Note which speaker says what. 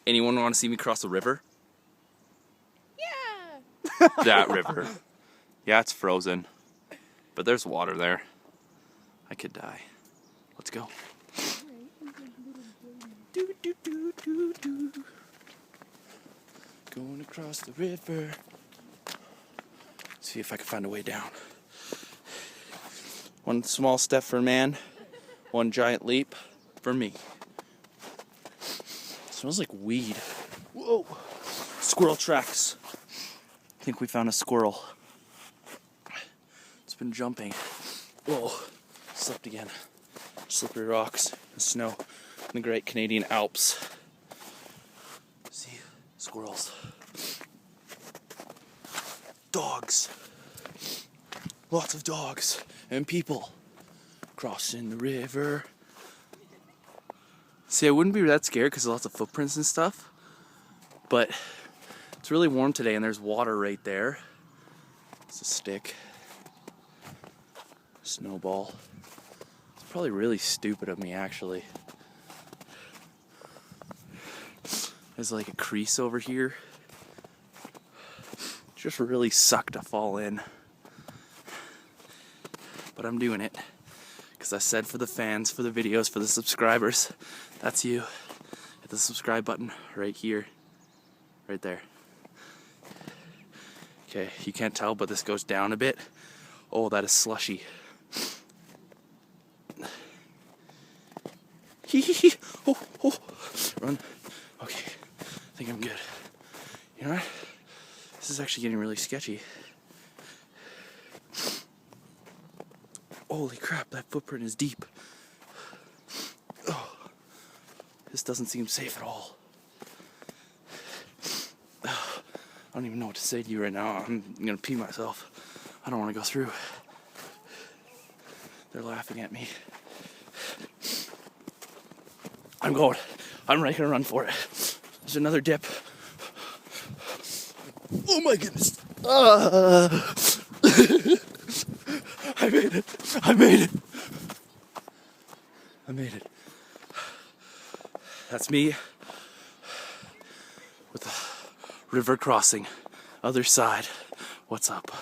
Speaker 1: Anyone want to see me cross the river?
Speaker 2: Yeah.
Speaker 1: That river. Yeah, it's frozen. But there's water there. I could die. Let's go. Do, do, do, do, do. Going across the river. See if I can find a way down. One small step for man, one giant leap for me. It smells like weed. Whoa! Squirrel tracks. I think we found a squirrel. It's been jumping. Whoa! Slipped again. Slippery rocks and snow in the Great Canadian Alps. See, squirrels. Dogs. Lots of dogs and people crossing the river. See, I wouldn't be that scared because there's lots of footprints and stuff, but it's really warm today and there's water right there. It's a stick. Snowball. It's probably really stupid of me, actually. There's like a crease over here. Just really suck to fall in. But I'm doing it. Because I said for the fans, for the videos, for the subscribers. That's you. Hit the subscribe button right here. Right there. Okay, you can't tell, but this goes down a bit. Oh, that is slushy. Oh, oh. Run. Okay, I think I'm good. You know what? This is actually getting really sketchy. Holy crap, that footprint is deep. Oh, this doesn't seem safe at all. Oh, I don't even know what to say to you right now. I'm gonna pee myself. I don't want to go through. They're laughing at me. I'm going. I'm ready to run for it. There's another dip. Oh my goodness. I made it. I made it. I made it. That's me with the river crossing. Other side. What's up?